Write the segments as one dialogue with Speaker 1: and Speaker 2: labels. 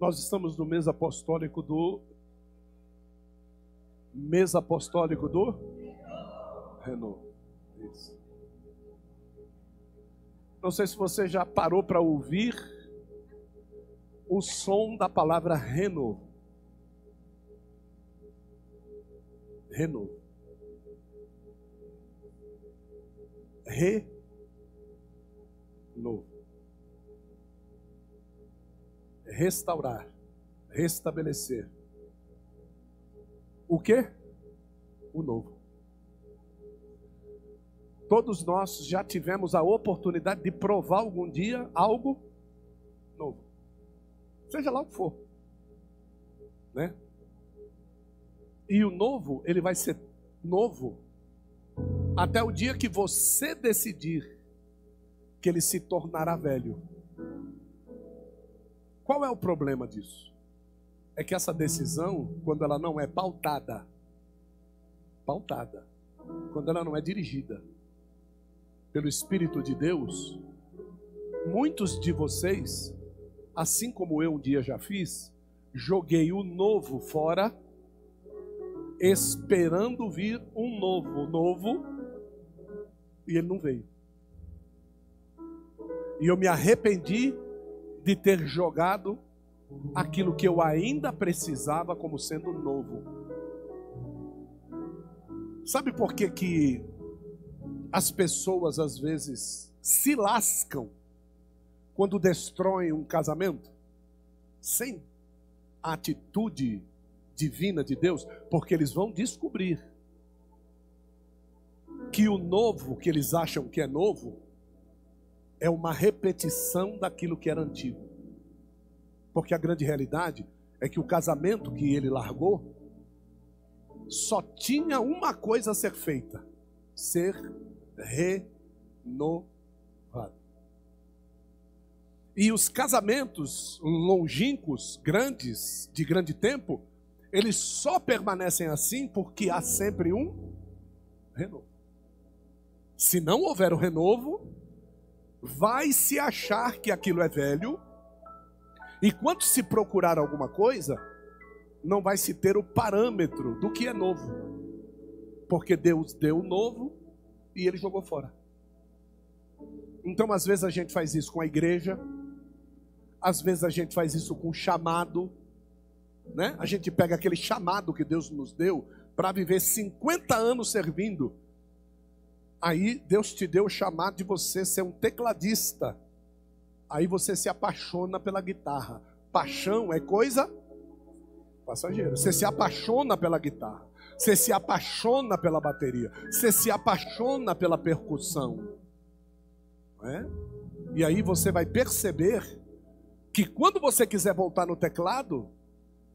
Speaker 1: Nós estamos no mês apostólico do renovo. Isso. Não sei se você já parou para ouvir o som da palavra renovo. Renovo. Renovo. Restaurar, restabelecer. O quê? O novo. Todos nós já tivemos a oportunidade de provar algum dia algo novo. Seja lá o que for. Né? E o novo, ele vai ser novo até o dia que você decidir que ele se tornará velho. Qual é o problema disso? É que essa decisão, quando ela não é pautada, quando ela não é dirigida pelo Espírito de Deus, muitos de vocês, assim como eu um dia já fiz, joguei o novo fora, esperando vir um novo, e ele não veio. E eu me arrependi de ter jogado aquilo que eu ainda precisava como sendo novo. Sabe por que que as pessoas às vezes se lascam quando destroem um casamento? Sem a atitude divina de Deus, porque eles vão descobrir que o novo que eles acham que é novo é uma repetição daquilo que era antigo. Porque a grande realidade é que o casamento que ele largou só tinha uma coisa a ser feita: ser renovado. E os casamentos longínquos, grandes, de grande tempo, eles só permanecem assim porque há sempre um renovo. Se não houver o renovo, vai se achar que aquilo é velho, e quando se procurar alguma coisa, não vai se ter o parâmetro do que é novo, porque Deus deu o novo e ele jogou fora. Então às vezes a gente faz isso com a igreja, às vezes a gente faz isso com chamado, né? A gente pega aquele chamado que Deus nos deu para viver 50 anos servindo. Aí Deus te deu o chamado de você ser um tecladista. Aí você se apaixona pela guitarra. Paixão é coisa passageira. Você se apaixona pela guitarra. Você se apaixona pela bateria. Você se apaixona pela percussão. Não é? E aí você vai perceber que quando você quiser voltar no teclado,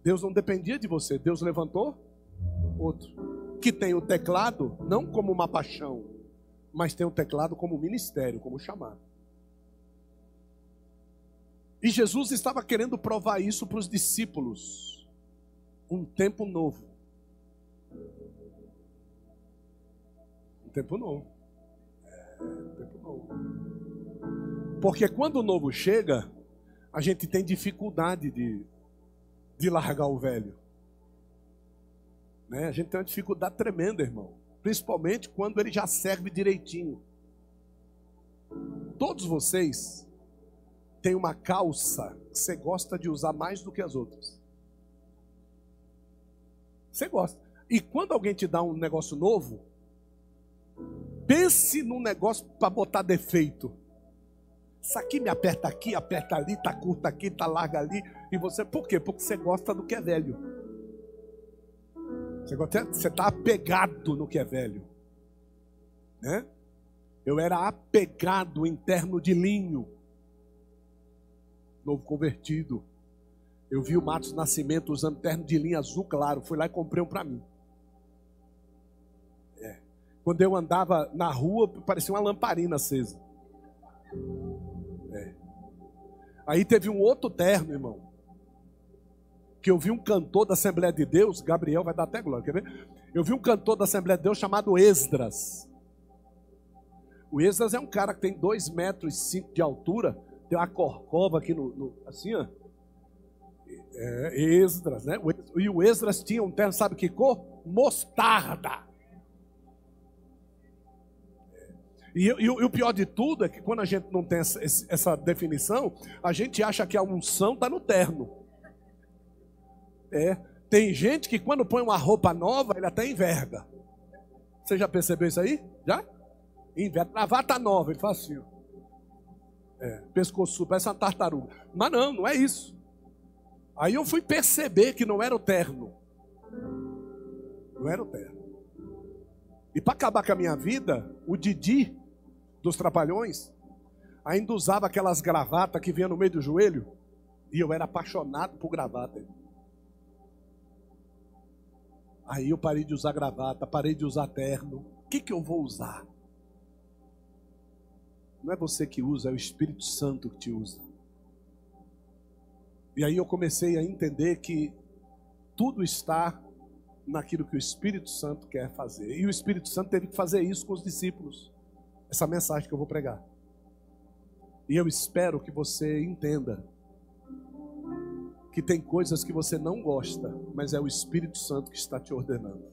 Speaker 1: Deus não dependia de você. Deus levantou outro que tem o teclado não como uma paixão, mas tem o teclado como ministério, como chamado. E Jesus estava querendo provar isso para os discípulos. Um tempo novo. Um tempo novo. Um tempo novo. Porque quando o novo chega, a gente tem dificuldade de largar o velho. Né? A gente tem uma dificuldade tremenda, irmão. Principalmente quando ele já serve direitinho. Todos vocês têm uma calça que você gosta de usar mais do que as outras. Você gosta. E quando alguém te dá um negócio novo, pense num negócio para botar defeito. Isso aqui me aperta aqui, aperta ali, tá curto aqui, tá larga ali. E você, por quê? Porque você gosta do que é velho. Você está apegado no que é velho, né? Eu era apegado em terno de linho, novo convertido. Eu vi o Matos Nascimento usando terno de linho azul claro, fui lá e comprei um para mim. Quando eu andava na rua, parecia uma lamparina acesa. Aí teve um outro terno, irmão, que eu vi um cantor da Assembleia de Deus, Gabriel vai dar até glória, quer ver? Eu vi um cantor da Assembleia de Deus chamado Esdras. O Esdras é um cara que tem 2,5 metros de altura, tem uma corcova aqui assim, ó. Esdras, né? E o Esdras tinha um terno, sabe que cor? Mostarda. E o pior de tudo é que quando a gente não tem essa definição, a gente acha que a unção está no terno. Tem gente que quando põe uma roupa nova, ele até enverga. Você já percebeu isso aí? Já? Enverga. Gravata nova, ele faz assim, ó. Pescoço, parece uma tartaruga. Mas não é isso. Aí eu fui perceber que não era o terno. Não era o terno. E para acabar com a minha vida, o Didi dos Trapalhões ainda usava aquelas gravatas que vinha no meio do joelho. E eu era apaixonado por gravata. Aí eu parei de usar gravata, parei de usar terno. O que eu vou usar? Não é você que usa, é o Espírito Santo que te usa. E aí eu comecei a entender que tudo está naquilo que o Espírito Santo quer fazer. E o Espírito Santo teve que fazer isso com os discípulos. Essa mensagem que eu vou pregar. E eu espero que você entenda que tem coisas que você não gosta, mas é o Espírito Santo que está te ordenando.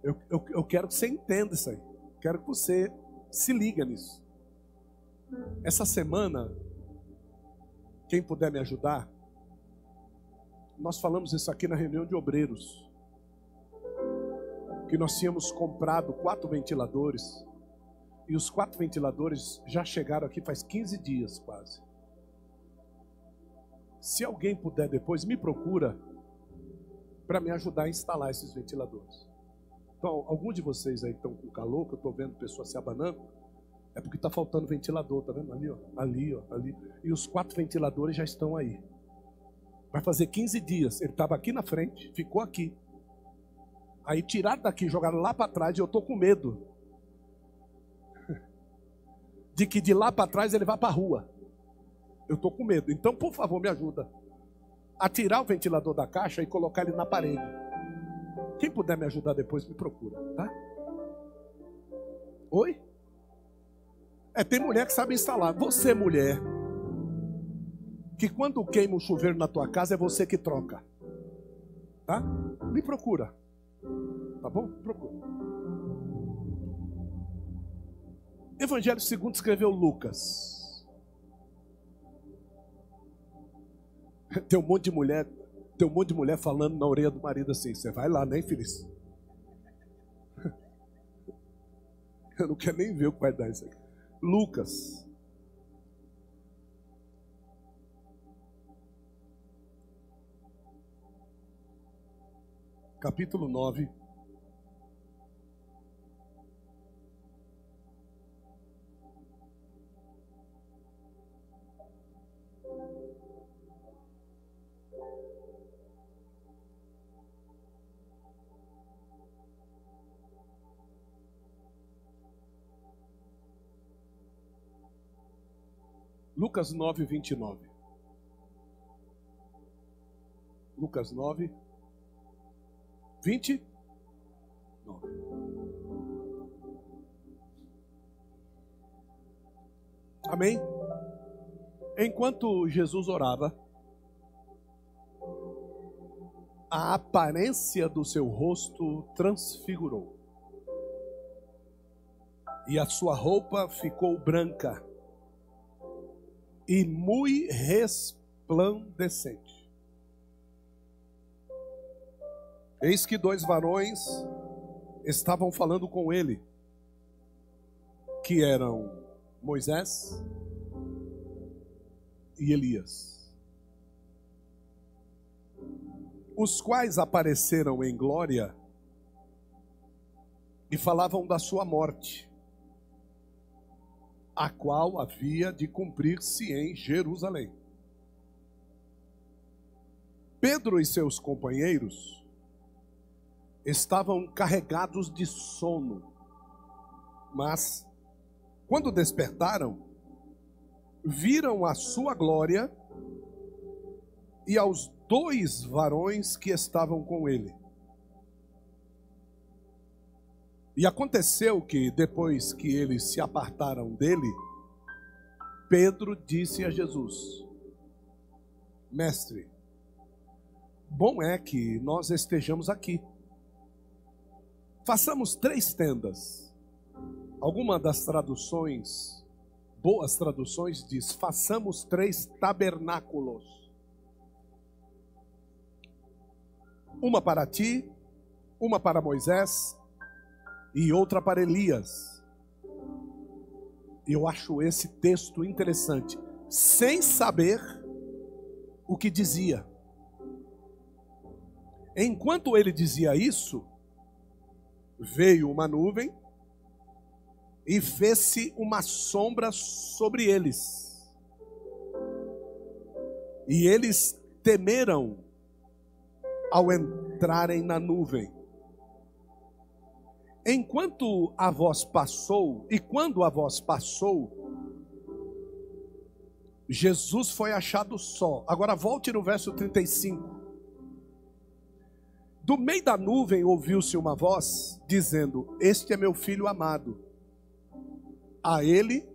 Speaker 1: Eu quero que você entenda isso aí. Quero que você se liga nisso. Essa semana, quem puder me ajudar, nós falamos isso aqui na reunião de obreiros, que nós tínhamos comprado 4 ventiladores, e os 4 ventiladores já chegaram aqui faz 15 dias quase. Se alguém puder depois, me procura para me ajudar a instalar esses ventiladores. Então, alguns de vocês aí que estão com calor, que eu estou vendo pessoas se abanando, é porque está faltando ventilador, tá vendo? Ali, ó, ali, ó, ali. E os 4 ventiladores já estão aí. Vai fazer 15 dias. Ele estava aqui na frente, ficou aqui. Aí tiraram daqui, jogaram lá para trás, e eu estou com medo de que de lá para trás ele vá para a rua. Eu estou com medo. Então, por favor, me ajuda a tirar o ventilador da caixa e colocar ele na parede. Quem puder me ajudar depois, me procura, tá? Oi? Tem mulher que sabe instalar. Você, mulher, que quando queima o chuveiro na tua casa, é você que troca. Tá? Me procura. Tá bom? Procura. Evangelho segundo escreveu Lucas. Tem um monte de mulher falando na orelha do marido assim: você vai lá, né, infeliz? Eu não quero nem ver o que vai dar isso aqui. Lucas. Capítulo 9. Lucas 9, 29. Lucas 9, 29. Amém? Enquanto Jesus orava, a aparência do seu rosto transfigurou, e a sua roupa ficou branca e muito resplandecente. Eis que 2 varões estavam falando com ele, que eram Moisés e Elias, os quais apareceram em glória e falavam da sua morte, a qual havia de cumprir-se em Jerusalém. Pedro e seus companheiros estavam carregados de sono, mas, quando despertaram, viram a sua glória e aos 2 varões que estavam com ele. E aconteceu que, depois que eles se apartaram dele, Pedro disse a Jesus: Mestre, bom é que nós estejamos aqui. Façamos 3 tendas. Alguma das traduções, boas traduções, diz: façamos 3 tabernáculos. Uma para ti, uma para Moisés e outra para Elias. Eu acho esse texto interessante, sem saber o que dizia. Enquanto ele dizia isso, veio uma nuvem e fez-se uma sombra sobre eles. E eles temeram ao entrarem na nuvem. Enquanto a voz passou, e quando a voz passou, Jesus foi achado só. Agora volte no verso 35. Do meio da nuvem ouviu-se uma voz dizendo: este é meu filho amado. A ele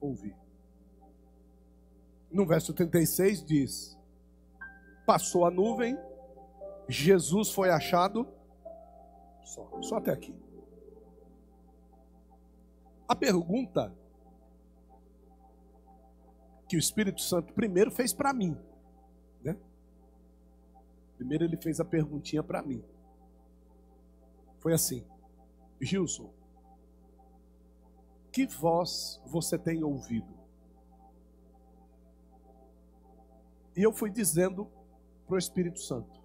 Speaker 1: ouvi. No verso 36 diz: passou a nuvem, Jesus foi achado só até aqui. A pergunta que o Espírito Santo primeiro fez para mim, né? Primeiro ele fez a perguntinha para mim. Foi assim: Gilson, que voz você tem ouvido? E eu fui dizendo para o Espírito Santo: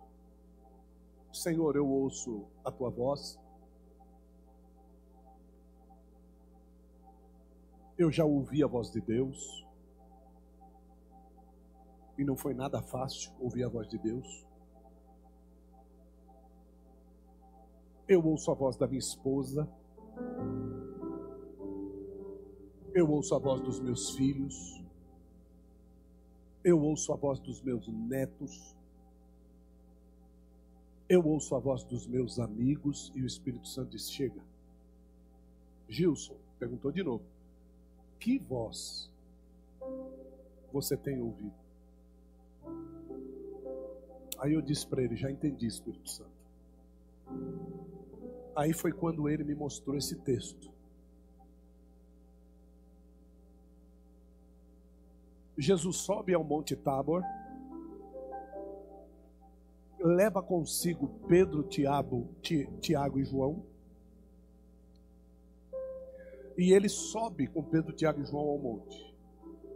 Speaker 1: Senhor, eu ouço a tua voz. Eu já ouvi a voz de Deus. E não foi nada fácil ouvir a voz de Deus. Eu ouço a voz da minha esposa. Eu ouço a voz dos meus filhos. Eu ouço a voz dos meus netos. Eu ouço a voz dos meus amigos. E o Espírito Santo diz: chega. Gilson perguntou de novo: que voz você tem ouvido? Aí eu disse para ele: já entendi, Espírito Santo. Aí foi quando ele me mostrou esse texto. Jesus sobe ao Monte Tabor, leva consigo Pedro, Tiago e João, e ele sobe com Pedro, Tiago e João ao monte.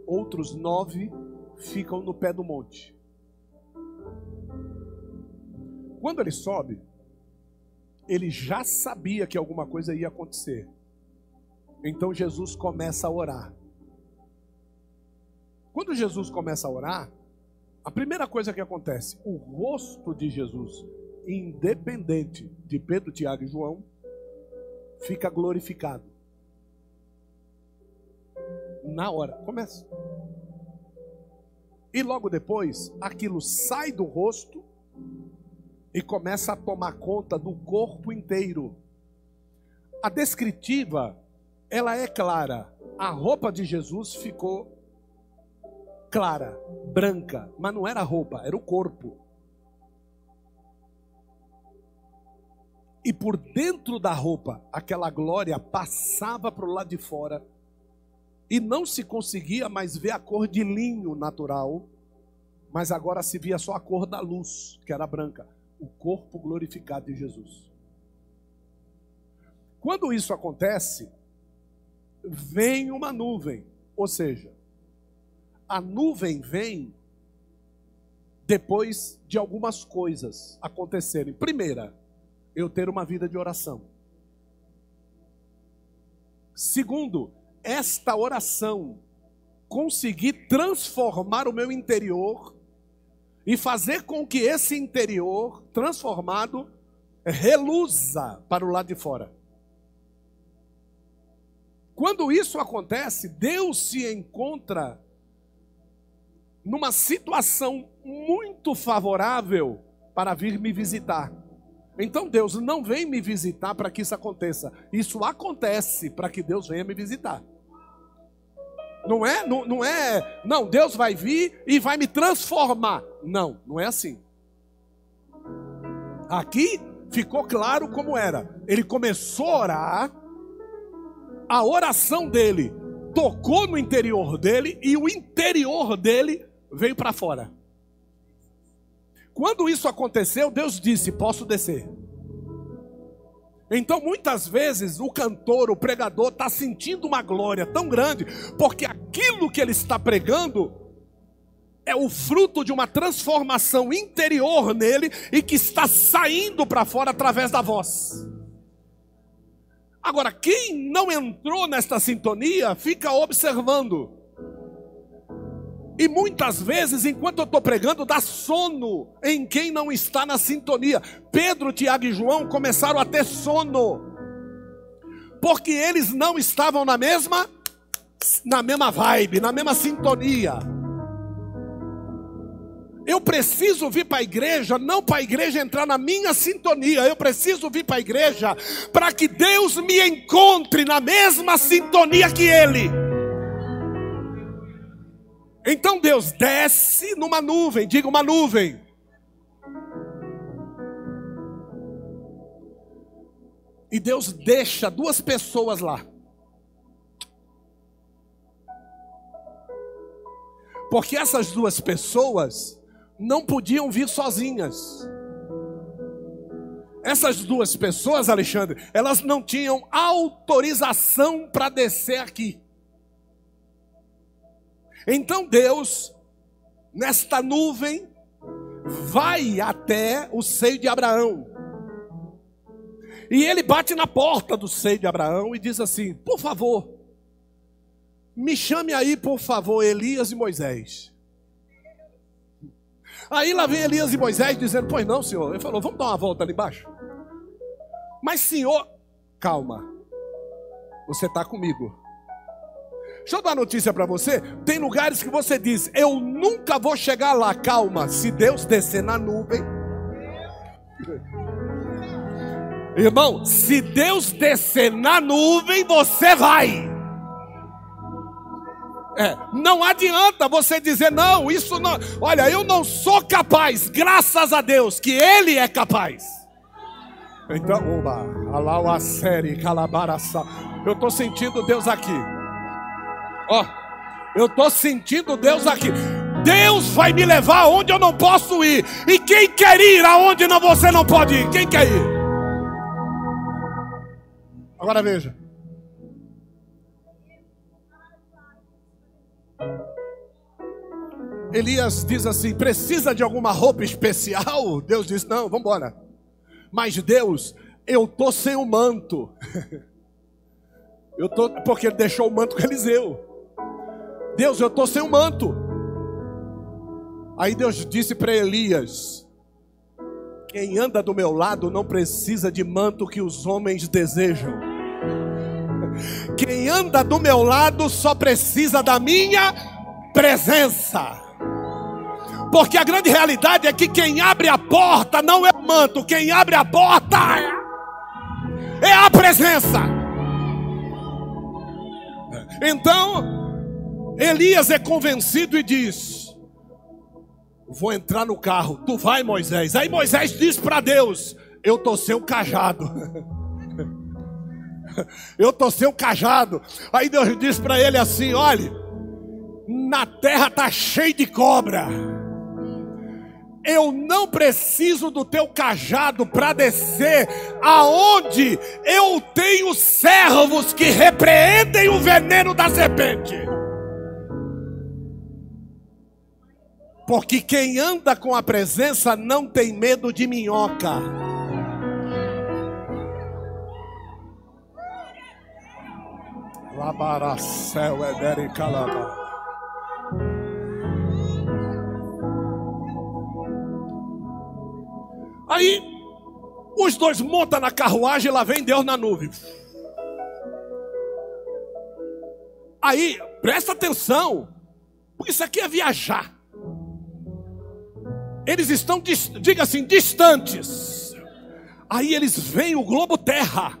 Speaker 1: Outros 9 ficam no pé do monte. Quando ele sobe, ele já sabia que alguma coisa ia acontecer. Então Jesus começa a orar. Quando Jesus começa a orar, a primeira coisa que acontece, o rosto de Jesus, independente de Pedro, Tiago e João, fica glorificado. Na hora, começa. E logo depois, aquilo sai do rosto e começa a tomar conta do corpo inteiro. A descritiva, ela é clara. A roupa de Jesus ficou clara, branca, mas não era a roupa, era o corpo. E por dentro da roupa, aquela glória passava para o lado de fora e não se conseguia mais ver a cor de linho natural, mas agora se via só a cor da luz, que era branca. O corpo glorificado de Jesus. Quando isso acontece, vem uma nuvem, ou seja, a nuvem vem depois de algumas coisas acontecerem. Primeira, eu ter uma vida de oração. Segundo, esta oração conseguir transformar o meu interior e fazer com que esse interior transformado reluza para o lado de fora. Quando isso acontece, Deus se encontra numa situação muito favorável para vir me visitar. Então Deus não vem me visitar para que isso aconteça. Isso acontece para que Deus venha me visitar. Não, Deus vai vir e vai me transformar. Não, não é assim. Aqui ficou claro como era. Ele começou a orar, a oração dele tocou no interior dele e o interior dele veio para fora. Quando isso aconteceu, Deus disse: posso descer. Então muitas vezes o cantor, o pregador está sentindo uma glória tão grande, porque aquilo que ele está pregando é o fruto de uma transformação interior nele e que está saindo para fora através da voz. Agora, quem não entrou nesta sintonia fica observando. E muitas vezes, enquanto eu estou pregando, dá sono em quem não está na sintonia. Pedro, Tiago e João começaram a ter sono, porque eles não estavam na mesma vibe, na mesma sintonia. Eu preciso vir para a igreja, não para a igreja entrar na minha sintonia. Eu preciso vir para a igreja para que Deus me encontre na mesma sintonia que Ele. Então Deus desce numa nuvem, diga uma nuvem. E Deus deixa duas pessoas lá. Porque essas duas pessoas não podiam vir sozinhas. Essas duas pessoas, Alexandre, elas não tinham autorização para descer aqui. Então Deus, nesta nuvem, vai até o seio de Abraão. E ele bate na porta do seio de Abraão e diz assim: por favor, me chame aí, por favor, Elias e Moisés. Aí lá vem Elias e Moisés dizendo: pois não, senhor. Ele falou: vamos dar uma volta ali embaixo. Mas senhor, calma, você está comigo. Deixa eu dar uma notícia para você. Tem lugares que você diz: eu nunca vou chegar lá. Calma, se Deus descer na nuvem. Irmão, se Deus descer na nuvem, você vai. Não adianta você dizer: não, isso não. Olha, eu não sou capaz. Graças a Deus que Ele é capaz. Então, eu estou sentindo Deus aqui. Eu estou sentindo Deus aqui. Deus vai me levar aonde eu não posso ir. E quem quer ir aonde você não pode ir? Quem quer ir? Agora veja. Elias diz assim: precisa de alguma roupa especial? Deus diz: não, vamos embora. Mas Deus, eu estou sem o manto. Porque ele deixou o manto com Eliseu. Deus, eu estou sem o manto. Aí Deus disse para Elias: quem anda do meu lado não precisa de manto que os homens desejam. Quem anda do meu lado só precisa da minha presença. Porque a grande realidade é que quem abre a porta não é o manto. Quem abre a porta é a presença. Então Elias é convencido e diz: vou entrar no carro. Tu vai, Moisés. Aí Moisés diz para Deus: eu estou sem o cajado. Eu estou sem o cajado. Aí Deus diz para ele assim: olha, na terra está cheio de cobra. Eu não preciso do teu cajado para descer aonde eu tenho servos que repreendem o veneno da serpente. Porque quem anda com a presença não tem medo de minhoca. Labaracel edericalaba. Aí os dois montam na carruagem e lá vem Deus na nuvem. Aí, presta atenção, porque isso aqui é viajar. Eles estão, diga assim, distantes. Aí eles veem o globo terra.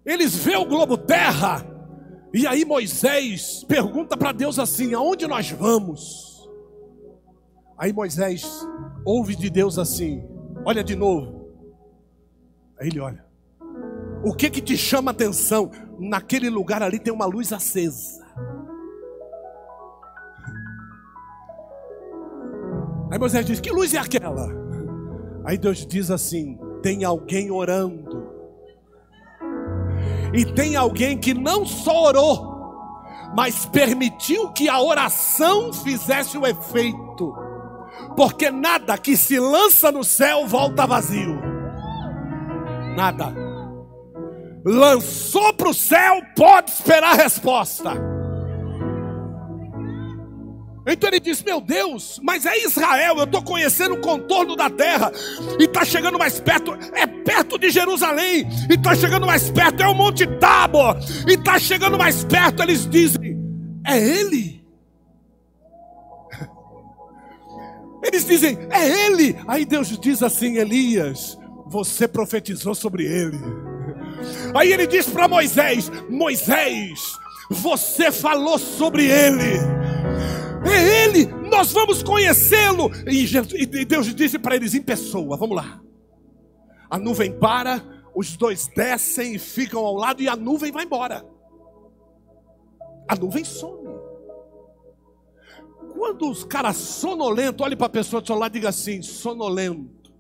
Speaker 1: Eles veem o globo terra E aí Moisés pergunta para Deus assim: aonde nós vamos? Aí Moisés ouve de Deus assim: olha de novo. Aí ele olha: o que que te chama a atenção? Naquele lugar ali tem uma luz acesa. Aí Moisés diz: que luz é aquela? Aí Deus diz assim: tem alguém orando. E tem alguém que não só orou, mas permitiu que a oração fizesse o efeito. Porque nada que se lança no céu volta vazio. Nada. Lançou para o céu, pode esperar a resposta. Então ele diz: meu Deus, mas é Israel, eu estou conhecendo o contorno da terra, e está chegando mais perto, é perto de Jerusalém, e está chegando mais perto, é o Monte Tabor, e está chegando mais perto. Eles dizem: é ele. Eles dizem: é ele. Aí Deus diz assim: Elias, você profetizou sobre ele. Aí ele diz para Moisés: Moisés, você falou sobre ele. É ele, nós vamos conhecê-lo. E Deus disse para eles em pessoa: vamos lá. A nuvem para, os dois descem e ficam ao lado, e a nuvem vai embora. A nuvem some. Quando os caras sonolentos, olhe para a pessoa do seu lado e diga assim: sonolento.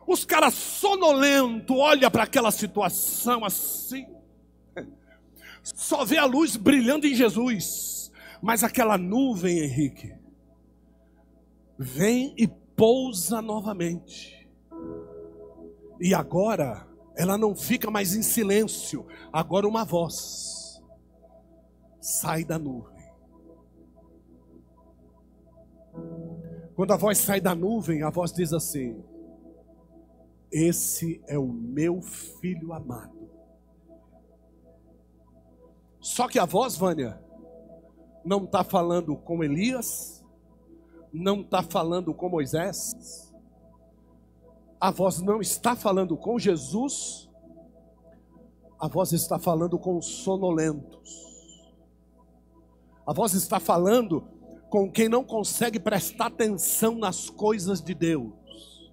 Speaker 1: Os caras sonolentos olham para aquela situação assim, só vê a luz brilhando em Jesus. Mas aquela nuvem, Henrique, vem e pousa novamente. E agora, ela não fica mais em silêncio. Agora uma voz sai da nuvem. Quando a voz sai da nuvem, a voz diz assim: esse é o meu filho amado. Só que a voz, Vânia, não está falando com Elias, não está falando com Moisés, a voz não está falando com Jesus, a voz está falando com os sonolentos, a voz está falando com quem não consegue prestar atenção nas coisas de Deus.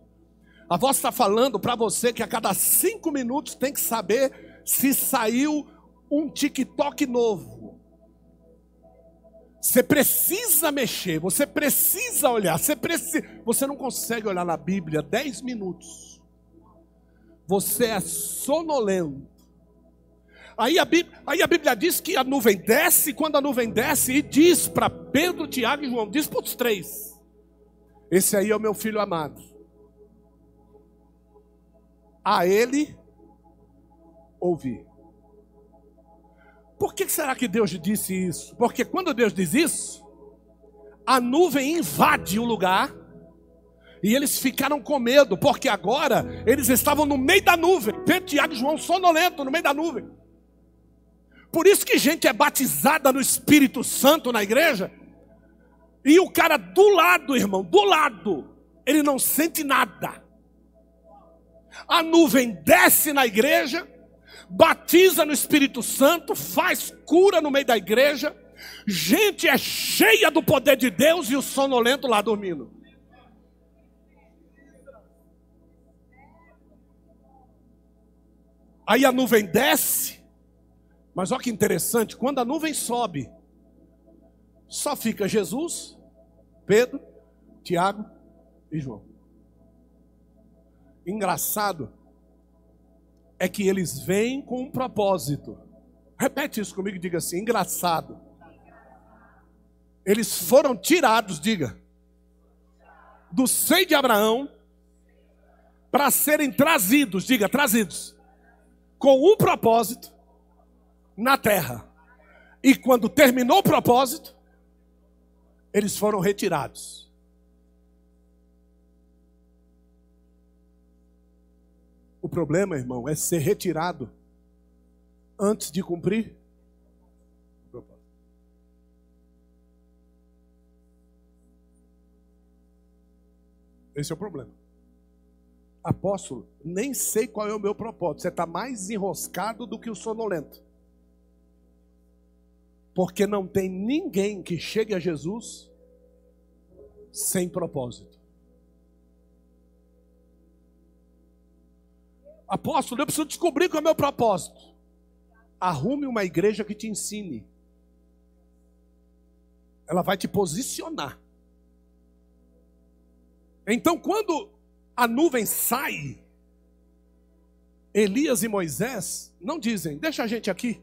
Speaker 1: A voz está falando para você que a cada 5 minutos tem que saber se saiu um TikTok novo. Você precisa mexer, você precisa olhar, você não consegue olhar na Bíblia 10 minutos. Você é sonolento. Aí a Bíblia diz que a nuvem desce, quando a nuvem desce, e diz para Pedro, Tiago e João, diz para os 3: esse aí é o meu filho amado. A ele ouvi. Por que será que Deus disse isso? Porque quando Deus diz isso, a nuvem invade o lugar, e eles ficaram com medo, porque agora eles estavam no meio da nuvem. Pedro, Tiago e João sonolento no meio da nuvem. Por isso que gente é batizada no Espírito Santo na igreja, e o cara do lado, irmão, do lado, ele não sente nada. A nuvem desce na igreja, batiza no Espírito Santo, faz cura no meio da igreja, gente é cheia do poder de Deus, e o sonolento lá dormindo. Aí a nuvem desce, mas olha que interessante, quando a nuvem sobe, só fica Jesus, Pedro, Tiago e João. Engraçado é que eles vêm com um propósito. Repete isso comigo e diga assim: engraçado. Eles foram tirados, diga, do seio de Abraão, para serem trazidos, diga, trazidos, com um propósito na terra. E quando terminou o propósito, eles foram retirados. O problema, irmão, é ser retirado antes de cumprir o propósito. Esse é o problema. Apóstolo, nem sei qual é o meu propósito. Você está mais enroscado do que o sonolento. Porque não tem ninguém que chegue a Jesus sem propósito. Apóstolo, eu preciso descobrir qual é o meu propósito. Arrume uma igreja que te ensine. Ela vai te posicionar. Então, quando a nuvem sai, Elias e Moisés não dizem, deixa a gente aqui.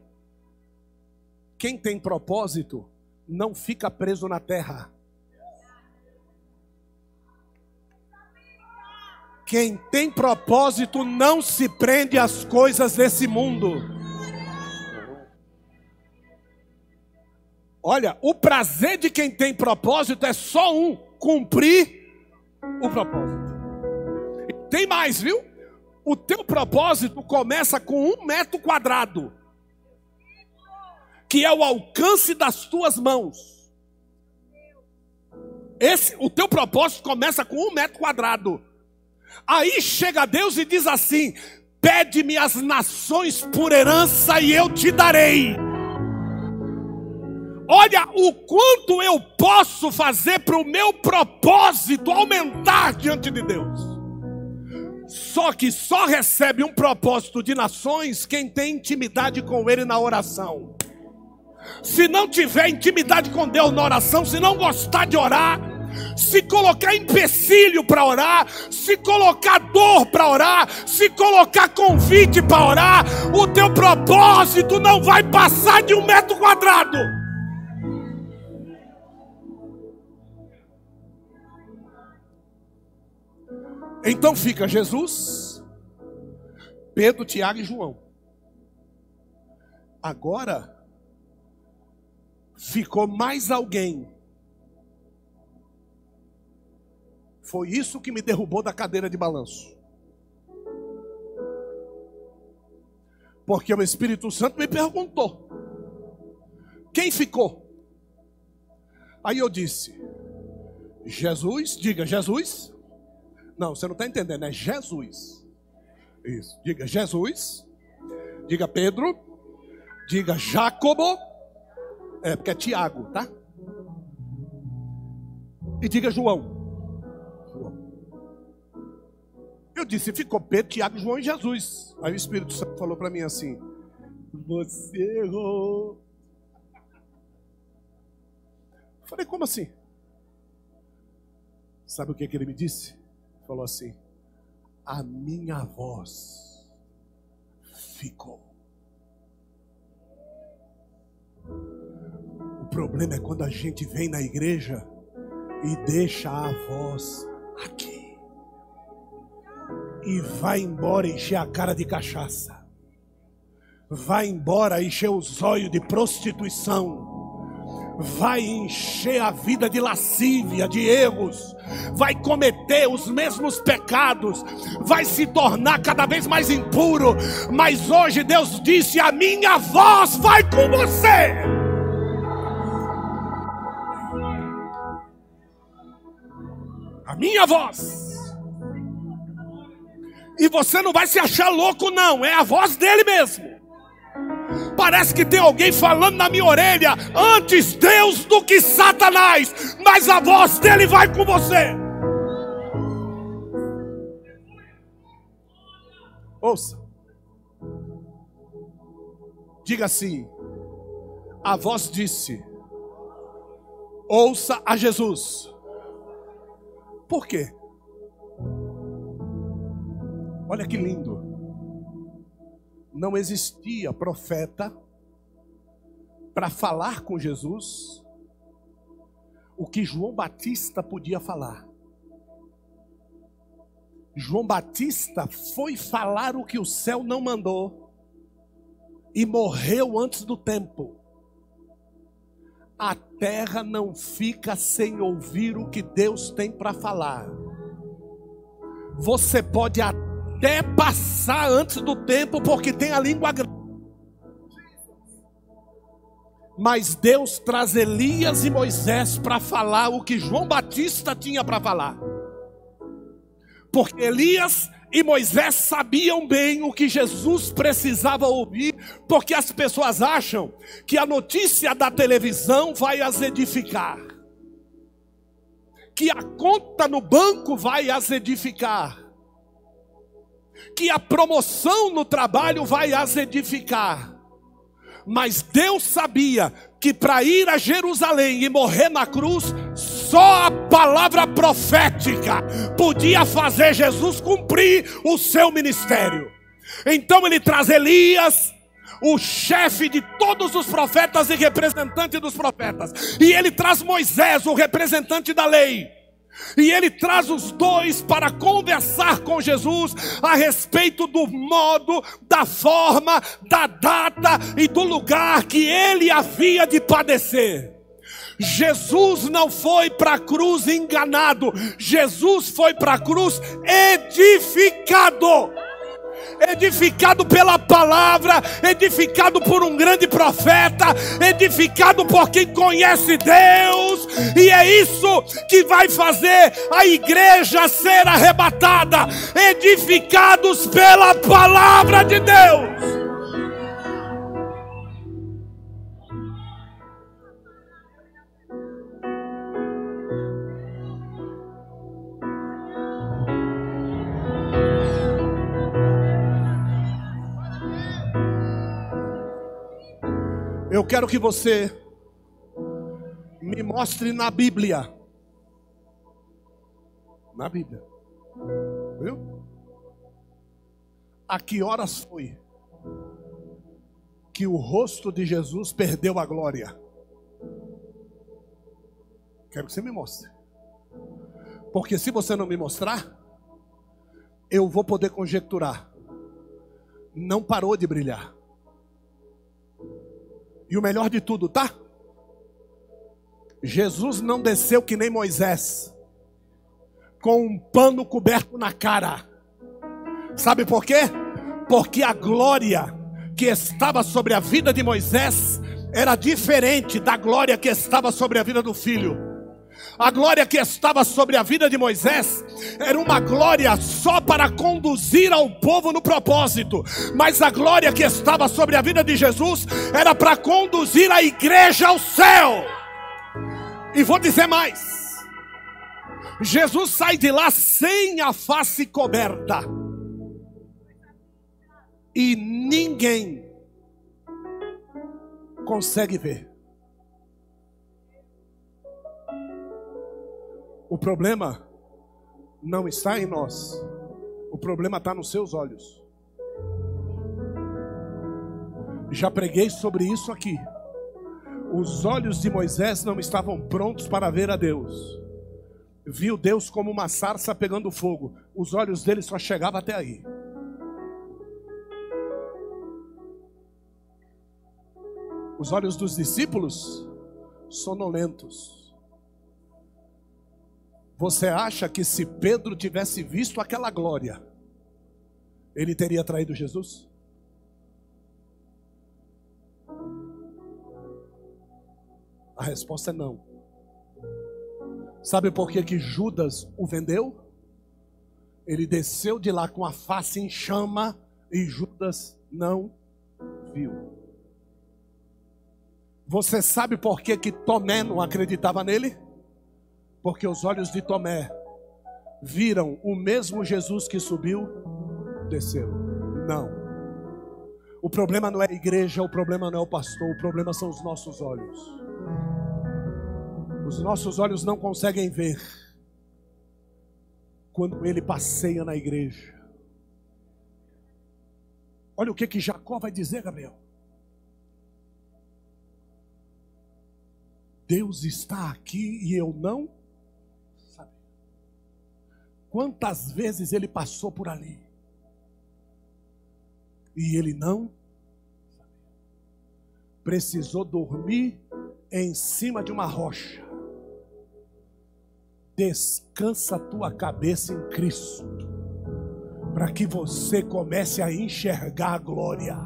Speaker 1: Quem tem propósito não fica preso na terra. Quem tem propósito não se prende às coisas desse mundo. Olha, o prazer de quem tem propósito é só um: cumprir o propósito. E tem mais, viu? O teu propósito começa com 1 metro quadrado, que é o alcance das tuas mãos. O teu propósito começa com 1 metro quadrado. Aí chega Deus e diz assim: pede-me as nações por herança e eu te darei. Olha o quanto eu posso fazer para o meu propósito aumentar diante de Deus. Só que só recebe um propósito de nações quem tem intimidade com Ele na oração. Se não tiver intimidade com Deus na oração, se não gostar de orar, se colocar empecilho para orar, se colocar dor para orar, se colocar convite para orar, o teu propósito não vai passar de 1 metro quadrado. Então fica Jesus, Pedro, Tiago e João. Agora ficou mais alguém. Foi isso que me derrubou da cadeira de balanço. Porque o Espírito Santo me perguntou: quem ficou? Aí eu disse: Jesus, diga Jesus. Não, você não está entendendo, é Jesus. Isso, diga Jesus, diga Pedro, diga Jacobo, porque é Tiago, tá? E diga João. Eu disse, ficou Pedro, Tiago, João e Jesus. Aí o Espírito Santo falou para mim assim: você errou. Eu falei, como assim? Sabe o que ele me disse? Falou assim: a minha voz ficou. O problema é quando a gente vem na igreja e deixa a voz aqui e vai embora encher a cara de cachaça, vai embora encher os olhos de prostituição, vai encher a vida de lascívia, de erros, vai cometer os mesmos pecados, vai se tornar cada vez mais impuro. Mas hoje Deus disse: a minha voz vai com você. A minha voz. E você não vai se achar louco não, é a voz dele mesmo. Parece que tem alguém falando na minha orelha: antes Deus do que Satanás, mas a voz dele vai com você. Ouça. Diga assim: a voz disse: ouça a Jesus. Por quê? Olha que lindo. Não existia profeta para falar com Jesus o que João Batista podia falar. João Batista foi falar o que o céu não mandou e morreu antes do tempo. A terra não fica sem ouvir o que Deus tem para falar. Você pode até passar antes do tempo porque tem a língua grande, mas Deus traz Elias e Moisés para falar o que João Batista tinha para falar. Porque Elias e Moisés sabiam bem o que Jesus precisava ouvir, porque as pessoas acham que a notícia da televisão vai as edificar, que a conta no banco vai as edificar, que a promoção no trabalho vai as edificar. Mas Deus sabia que para ir a Jerusalém e morrer na cruz, só a palavra profética podia fazer Jesus cumprir o seu ministério. Então ele traz Elias, o chefe de todos os profetas e representante dos profetas, e ele traz Moisés, o representante da lei. E ele traz os dois para conversar com Jesus a respeito do modo, da forma, da data e do lugar que ele havia de padecer. Jesus não foi para a cruz enganado, Jesus foi para a cruz edificado. Edificado pela palavra, edificado por um grande profeta, edificado por quem conhece Deus. E é isso que vai fazer a igreja ser arrebatada, edificados pela palavra de Deus. Eu quero que você me mostre na Bíblia. Na Bíblia. Viu? A que horas foi que o rosto de Jesus perdeu a glória? Quero que você me mostre. Porque se você não me mostrar, eu vou poder conjecturar. Não parou de brilhar. E o melhor de tudo, tá? Jesus não desceu que nem Moisés, com um pano coberto na cara. Sabe por quê? Porque a glória que estava sobre a vida de Moisés era diferente da glória que estava sobre a vida do filho. A glória que estava sobre a vida de Moisés era uma glória só para conduzir ao povo no propósito. Mas a glória que estava sobre a vida de Jesus era para conduzir a igreja ao céu. E vou dizer mais: Jesus sai de lá sem a face coberta. E ninguém consegue ver. O problema não está em nós. O problema está nos seus olhos. Já preguei sobre isso aqui. Os olhos de Moisés não estavam prontos para ver a Deus. Viu Deus como uma sarça pegando fogo. Os olhos dele só chegavam até aí. Os olhos dos discípulos sonolentos. Você acha que se Pedro tivesse visto aquela glória, ele teria traído Jesus? A resposta é não. Sabe por que Judas o vendeu? Ele desceu de lá com a face em chama e Judas não viu. Você sabe por que Tomé não acreditava nele? Porque os olhos de Tomé viram o mesmo Jesus que subiu, desceu. Não. O problema não é a igreja, o problema não é o pastor, o problema são os nossos olhos. Os nossos olhos não conseguem ver quando ele passeia na igreja. Olha o que Jacó vai dizer, Gabriel. Deus está aqui e eu não sabia. Quantas vezes ele passou por ali e ele não sabia. Precisou dormir em cima de uma rocha. Descansa a tua cabeça em Cristo, para que você comece a enxergar a glória.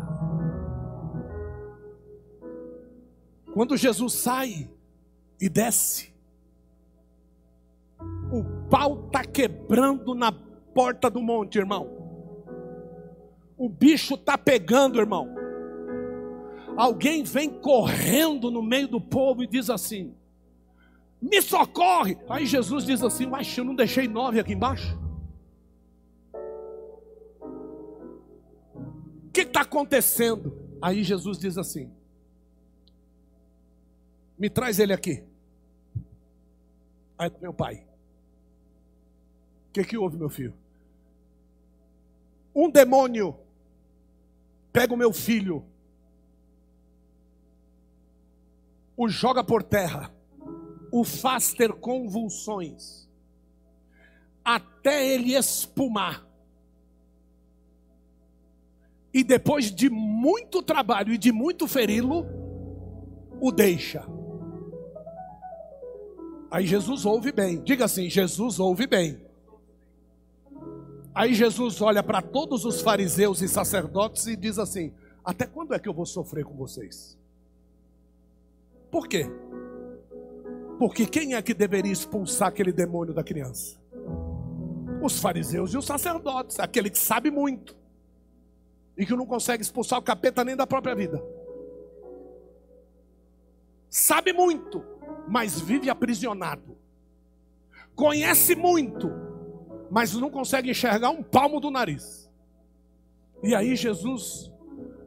Speaker 1: Quando Jesus sai e desce, o pau está quebrando na porta do monte, irmão. O bicho está pegando, irmão. Alguém vem correndo no meio do povo e diz assim: me socorre. Aí Jesus diz assim: mas eu não deixei 9 aqui embaixo? O que está acontecendo? Aí Jesus diz assim: me traz ele aqui. Aí meu pai: o que houve, meu filho? Um demônio pega o meu filho, o joga por terra, o faz ter convulsões, até ele espumar. E depois de muito trabalho e de muito feri-lo, o deixa. Aí Jesus ouve bem. Diga assim: Jesus ouve bem. Aí Jesus olha para todos os fariseus e sacerdotes e diz assim: até quando é que eu vou sofrer com vocês? Por quê? Porque quem é que deveria expulsar aquele demônio da criança? Os fariseus e os sacerdotes. Aquele que sabe muito e que não consegue expulsar o capeta nem da própria vida. Sabe muito, mas vive aprisionado. Conhece muito, mas não consegue enxergar um palmo do nariz. E aí Jesus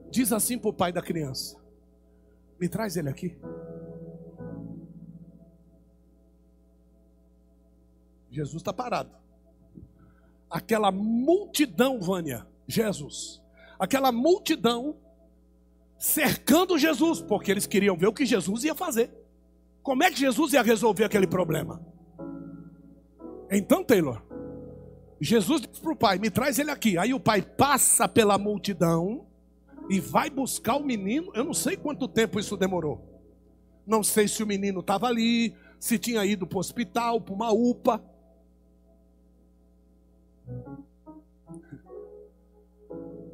Speaker 1: diz assim para o pai da criança: me traz ele aqui. Jesus está parado. Aquela multidão, Vânia, Jesus, aquela multidão cercando Jesus, porque eles queriam ver o que Jesus ia fazer. Como é que Jesus ia resolver aquele problema? Então, Taylor, Jesus diz para o pai: me traz ele aqui. Aí o pai passa pela multidão e vai buscar o menino. Eu não sei quanto tempo isso demorou. Não sei se o menino estava ali, se tinha ido para o hospital, para uma UPA.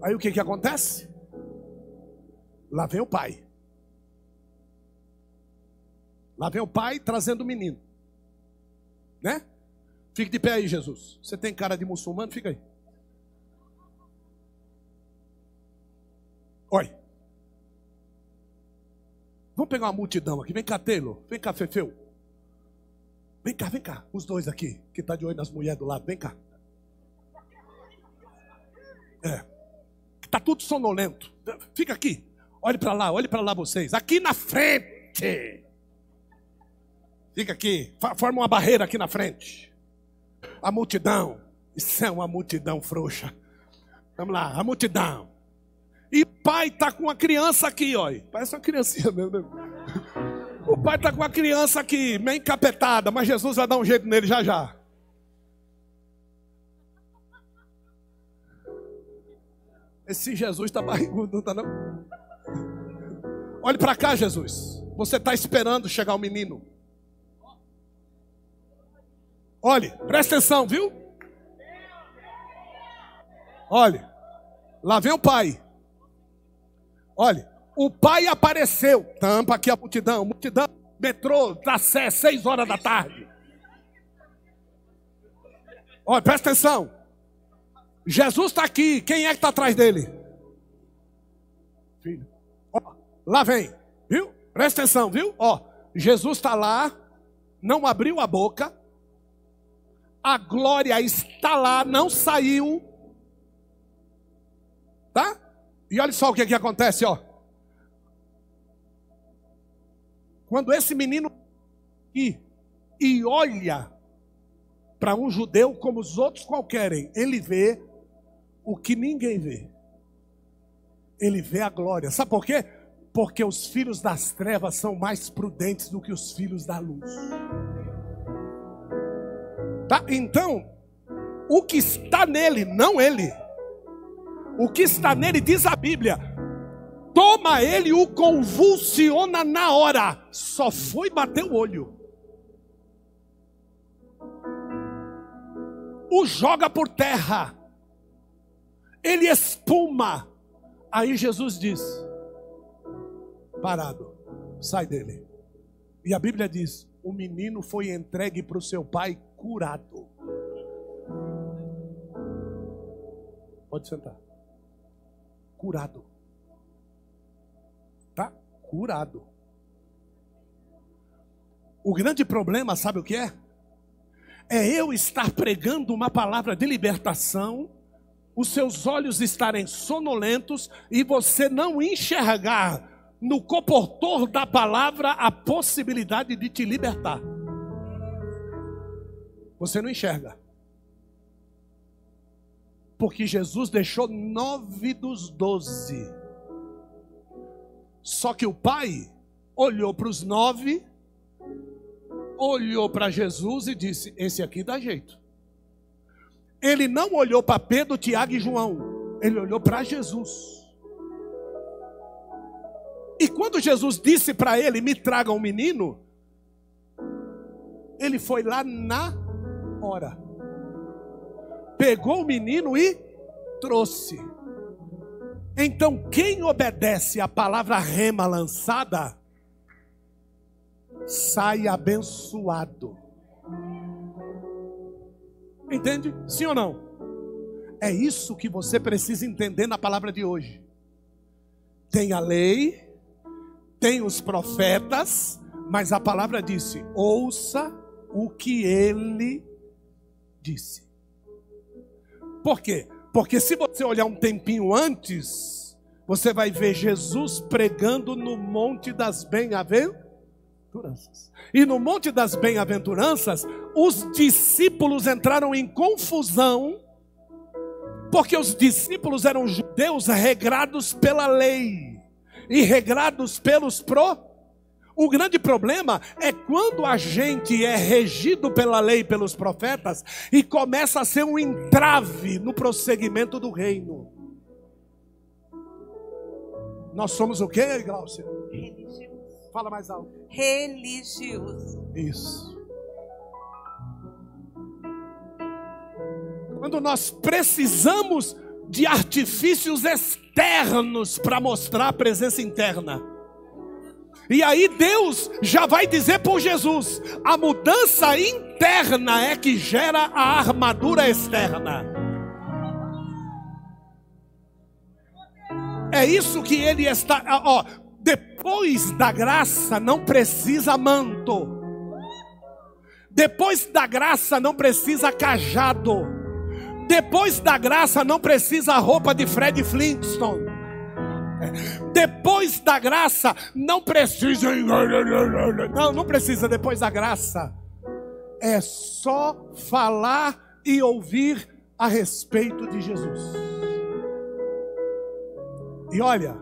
Speaker 1: Aí o que acontece? Lá vem o pai. Lá vem o pai trazendo o menino, né? Fique de pé aí, Jesus. Você tem cara de muçulmano? Fica aí. Oi. Vamos pegar uma multidão aqui. Vem cá, Taylor. Vem cá, Fefeu. Vem cá, vem cá. Os dois aqui, que tá de olho nas mulheres do lado. Vem cá. Tá tudo sonolento. Fica aqui. Olhe para lá vocês. Aqui na frente. Fica aqui. Forma uma barreira aqui na frente. A multidão. Isso é uma multidão frouxa. Vamos lá, a multidão. E o pai tá com uma criança aqui, ó. Parece uma criancinha mesmo, né? O pai tá com uma criança aqui, meio encapetada, mas Jesus vai dar um jeito nele já já. Esse Jesus está barrigudo, não está não? Olhe para cá, Jesus. Você está esperando chegar o menino. Olhe, presta atenção, viu? Olhe, lá vem o pai. Olhe, o pai apareceu. Tampa aqui a multidão. Multidão, metrô, da Sé, 6 horas da tarde. Olha, presta atenção. Jesus está aqui. Quem é que está atrás dele? Filho. Ó, lá vem. Viu? Presta atenção, viu? Ó, Jesus está lá. Não abriu a boca. A glória está lá. Não saiu. Tá? E olha só o que acontece, ó. Quando esse menino e olha para um judeu como os outros qualquerem, ele vê o que ninguém vê. Ele vê a glória. Sabe por quê? Porque os filhos das trevas são mais prudentes do que os filhos da luz. Tá? Então, o que está nele, não ele. O que está nele, diz a Bíblia, toma ele e o convulsiona na hora. Só foi bater o olho. O joga por terra. Ele espuma. Aí Jesus diz: parado, sai dele. E a Bíblia diz: o menino foi entregue para o seu pai curado. Pode sentar. curado. Está curado. O grande problema, sabe o que é? É eu estar pregando uma palavra de libertação, os seus olhos estarem sonolentos e você não enxergar no comportor da palavra a possibilidade de te libertar. Você não enxerga. Porque Jesus deixou 9 dos 12. Só que o pai olhou para os 9, olhou para Jesus e disse: esse aqui dá jeito. Ele não olhou para Pedro, Tiago e João. Ele olhou para Jesus. E quando Jesus disse para ele: me traga um menino, ele foi lá na hora. Pegou o menino e trouxe. Então quem obedece à palavra rema lançada, sai abençoado. Entende? Sim ou não? É isso que você precisa entender na palavra de hoje. Tem a lei, tem os profetas, mas a palavra disse: ouça o que ele disse. Por quê? Porque se você olhar um tempinho antes, você vai ver Jesus pregando no Monte das Bem-aventuranças. E no Monte das Bem-aventuranças, os discípulos entraram em confusão, porque os discípulos eram judeus regrados pela lei e regrados pelos O grande problema é quando a gente é regido pela lei e pelos profetas e começa a ser um entrave no prosseguimento do reino. Nós somos o quê, Glaucia?
Speaker 2: Religioso.
Speaker 1: Fala mais alto.
Speaker 2: Religioso.
Speaker 1: Isso. Quando nós precisamos de artifícios externos para mostrar a presença interna. E aí Deus já vai dizer por Jesus: a mudança interna é que gera a armadura externa. É isso que ele está... depois da graça não precisa manto. Depois da graça não precisa cajado. Depois da graça não precisa roupa de Fred Flintstone. Depois da graça não precisa. Não precisa depois da graça. É só falar e ouvir a respeito de Jesus. E olha,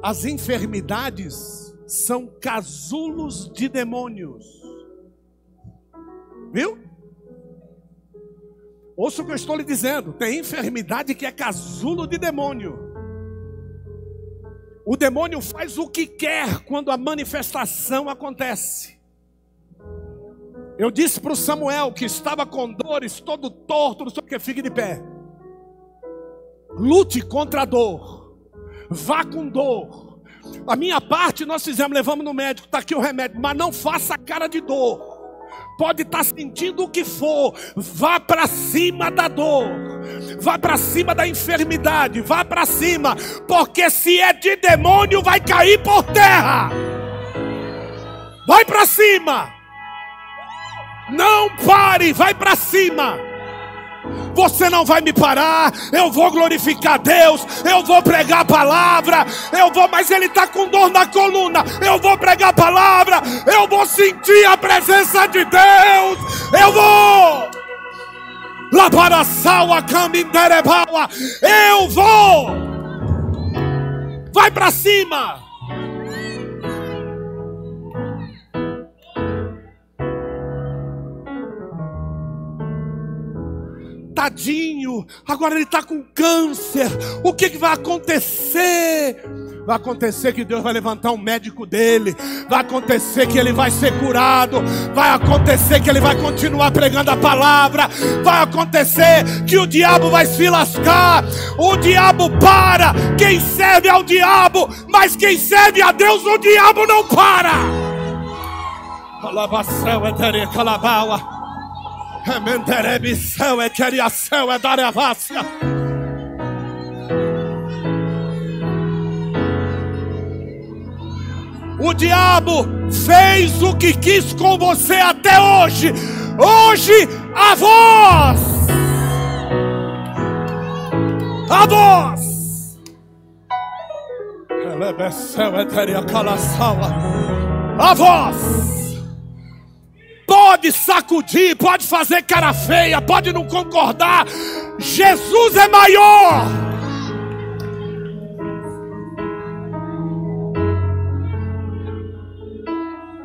Speaker 1: as enfermidades são casulos de demônios. Viu? Ouça o que eu estou lhe dizendo. Tem enfermidade que é casulo de demônio. O demônio faz o que quer quando a manifestação acontece. Eu disse para o Samuel, que estava com dores, todo torto, não sei o que, fique de pé. Lute contra a dor. Vá com dor. A minha parte nós fizemos, levamos no médico, está aqui o remédio. Mas não faça cara de dor. Pode estar sentindo o que for, vá para cima da dor, vá para cima da enfermidade, vá para cima, porque se é de demônio vai cair por terra. Vai para cima, não pare, vai para cima. Você não vai me parar, eu vou glorificar Deus, eu vou pregar a palavra, mas ele está com dor na coluna, eu vou pregar a palavra, eu vou sentir a presença de Deus, eu vou, lá para a salva, caminderebaua, eu vou, vai para cima. Tadinho, agora ele está com câncer. O que vai acontecer? Vai acontecer que Deus vai levantar um médico dele. Vai acontecer que ele vai ser curado. Vai acontecer que ele vai continuar pregando a palavra. Vai acontecer que o diabo vai se lascar. O diabo para. Quem serve ao diabo, mas quem serve a Deus, o diabo não para. Calabação é tere calabaua. O diabo fez o que quis com você até hoje. Hoje, a voz. A voz. A voz. Pode sacudir, pode fazer cara feia, pode não concordar. Jesus é maior.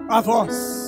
Speaker 1: A voz.